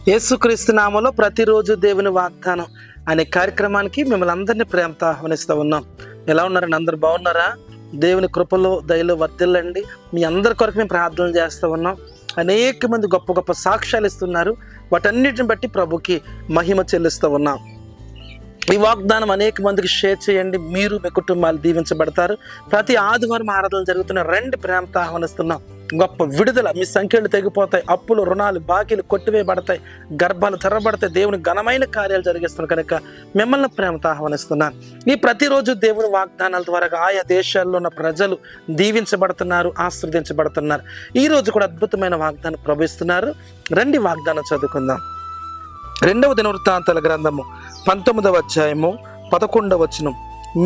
యేసుక్రీస్తు నామములో ప్రతిరోజు దేవుని వాగ్దానం అనే కార్యక్రమానికి మిమ్మల్ని అందరినీ ప్రేమతో ఆహ్వానిస్తూ ఉన్నాం. ఎలా ఉన్నారండి? అందరు బాగున్నారా? దేవుని కృపలో దయలో వర్ధిల్లండి. మీ అందరి కొరకు మేము ప్రార్థనలు చేస్తూ ఉన్నాం. అనేక మంది గొప్ప గొప్ప సాక్ష్యాలు ఇస్తున్నారు. వాటన్నిటిని బట్టి ప్రభుకి మహిమ చెల్లిస్తూ ఉన్నాం. ఈ వాగ్దానం అనేక మందికి షేర్ చేయండి. మీరు మీ కుటుంబాలు దీవించబడతారు. ప్రతి ఆదివారం ఆరాధనలు జరుగుతున్న రెండు ప్రేమతో ఆహ్వానిస్తున్నాం. గొప్ప విడుదల, మీ సంఖ్యలు తెగిపోతాయి, అప్పులు రుణాలు బాకీలు కొట్టివేయబడతాయి, గర్భాలు తెరబడతాయి. దేవుని ఘనమైన కార్యాలు జరిగిస్తున్నారు కనుక మిమ్మల్ని ప్రేమతో ఆహ్వానిస్తున్నాను. ఈ ప్రతిరోజు దేవుని వాగ్దానాల ద్వారా ఆయా దేశాల్లో ఉన్న ప్రజలు దీవించబడుతున్నారు, ఆశీర్వదించబడుతున్నారు. ఈ రోజు కూడా అద్భుతమైన వాగ్దానం ప్రవహిస్తున్నారు. రండి వాగ్దానం చదువుకుందాం. 2వ దినవృత్తాంతాల గ్రంథము 19వ అధ్యాయము 11వ వచనం.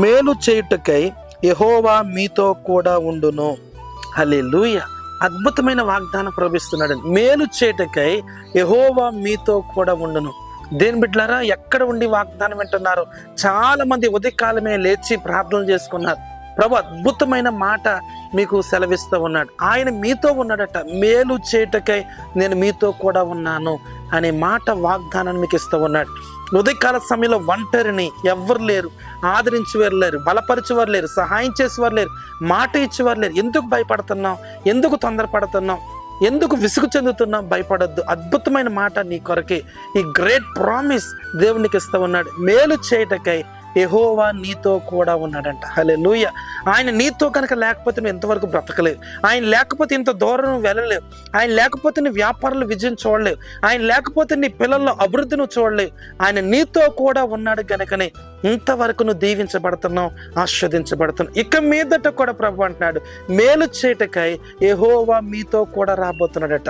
మేలు చేయుటకై యెహోవా మీతో కూడా ఉండును. హల్లెలూయా. అద్భుతమైన వాగ్దానం ప్రవహిస్తున్నాడు. మేలు చేయుటకై యెహోవా మీతో కూడా ఉండును. దేని బిడ్డలారా, ఎక్కడ ఉండి వాగ్దానం వింటున్నారు? చాలా మంది ఉదయకాలమే లేచి ప్రార్థనలు చేసుకున్నారు. ప్రభు అద్భుతమైన మాట మీకు సెలవిస్తూ ఉన్నాడు. ఆయన మీతో ఉన్నాడట. మేలు చేయుటకై నేను మీతో కూడా ఉన్నాను అనే మాట వాగ్దానాన్ని మీకు ఇస్తూ ఉన్నాడు. ఉదయకాల సమయంలో ఒంటరిని ఎవ్వరు లేరు, ఆదరించేవారు లేరు, బలపరిచేవారు లేరు, సహాయం చేసేవారు లేరు, మాట ఇచ్చేవారు లేరు. ఎందుకు భయపడుతున్నాం? ఎందుకు తొందరపడుతున్నాం? ఎందుకు విసుగు చెందుతున్నాం? భయపడద్దు. అద్భుతమైన మాట నీ కొరకే, ఈ గ్రేట్ ప్రామిస్ దేవునికి ఇస్తూ ఉన్నాడు. మేలు చేయుటకై యెహోవా నీతో కూడా ఉన్నాడంట. హల్లెలూయా. ఆయన నీతో కనుక లేకపోతే నువ్వు ఎంతవరకు బ్రతకలేవు. ఆయన లేకపోతే ఇంత దూరం నువ్వు వెళ్ళలేవు. ఆయన లేకపోతే నీ వ్యాపారంలో విజయం చూడలేవు. ఆయన లేకపోతే నీ పిల్లల్లో అభివృద్ధి నువ్వు చూడలేవు. ఆయన నీతో కూడా ఉన్నాడు కనుకనే ఇంతవరకు నువ్వు దీవించబడుతున్నావు, ఆస్వాదించబడుతున్నావు. ఇక మీదట కూడా ప్రభు అంటున్నాడు, మేలు చేయుటకై యెహోవా మీతో కూడా రాబోతున్నాడట.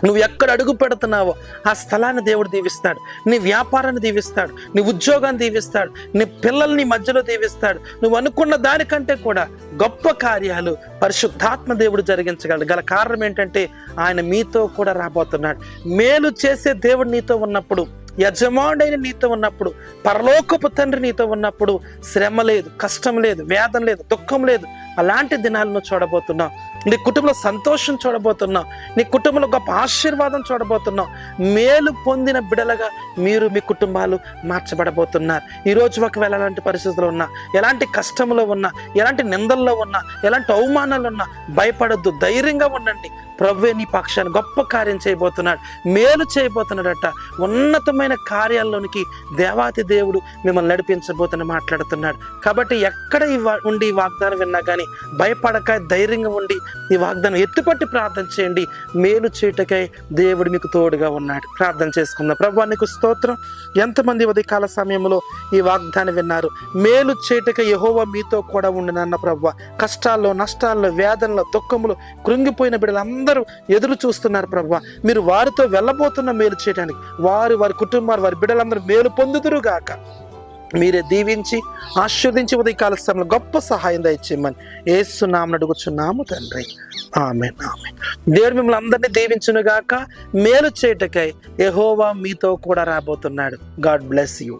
నువ్వు ఎక్కడ అడుగు పెడుతున్నావో ఆ స్థలాన్ని దేవుడు దీవిస్తాడు. నీ వ్యాపారాన్ని దీవిస్తాడు, నీ ఉద్యోగాన్ని దీవిస్తాడు, నీ పిల్లల్ని మధ్యలో దీవిస్తాడు. నువ్వు అనుకున్న దానికంటే కూడా గొప్ప కార్యాలు పరిశుద్ధాత్మ దేవుడు జరిగించగలడు. గల కారణం ఏంటంటే ఆయన మీతో కూడా రాబోతున్నాడు. మేలు చేసే దేవుడు నీతో ఉన్నప్పుడు, యజమానుడైన నీతో ఉన్నప్పుడు, పరలోకపు తండ్రి నీతో ఉన్నప్పుడు శ్రమ లేదు, కష్టం లేదు, వేదన లేదు, దుఃఖం లేదు. అలాంటి దినాలను చూడబోతున్నావు. నీ కుటుంబంలో సంతోషం చూడబోతున్నావు. నీ కుటుంబంలో గొప్ప ఆశీర్వాదం చూడబోతున్నావు. మేలు పొందిన బిడలగా మీరు మీ కుటుంబాలు మార్చబడబోతున్నారు. ఈరోజు ఒకవేళ ఎలాంటి పరిస్థితుల్లో ఉన్నా, ఎలాంటి కష్టంలో ఉన్నా, ఎలాంటి నిందల్లో ఉన్నా, ఎలాంటి అవమానాలు ఉన్నా భయపడద్దు, ధైర్యంగా ఉండండి. ప్రభువే నీ పక్షాన్ని గొప్ప కార్యం చేయబోతున్నాడు, మేలు చేయబోతున్నాడట. ఉన్నతమైన కార్యాల్లోనికి దేవాతి దేవుడు మిమ్మల్ని నడిపించబోతున్న మాట్లాడుతున్నాడు. కాబట్టి ఎక్కడ ఉండి ఈ వాగ్దానం విన్నా కానీ భయపడక ధైర్యంగా ఉండి ఈ వాగ్దానం ఎత్తుపట్టి ప్రార్థన చేయండి. మేలు చేయుటకై దేవుడు మీకు తోడుగా ఉన్నాడు. ప్రార్థన చేసుకుందాం. ప్రభువా నీకు స్తోత్రం. ఎంతమంది ఉదయకాల సమయంలో ఈ వాగ్దానం విన్నారు? మేలు చేయుటకై యెహోవా మీతో కూడా ఉండునన్న ప్రభువా. కష్టాల్లో, నష్టాల్లో, వేదనలో, దుఃఖములు కృంగిపోయిన బిడ్డలందరూ ఎదురు చూస్తున్నారు ప్రభువా. మీరు వారితో వెళ్ళబోతున్న మేలు చేయడానికి వారి కుటుంబాలు, వారి బిడ్డలందరూ మేలు పొందుదురు గాక. మీరే దీవించి ఆశీర్వదించి ఉదయకాల సమయంలో గొప్ప సహాయం దయచేయమని యేసు నామమున అడుగుచున్నాము తండ్రి. ఆమేన్, ఆమేన్. దేవుడు మిమ్మల్ని అందరినీ దీవించును గాక. మేలు చేయుటకై యెహోవా మీతో కూడా రాబోతున్నాడు. God bless you.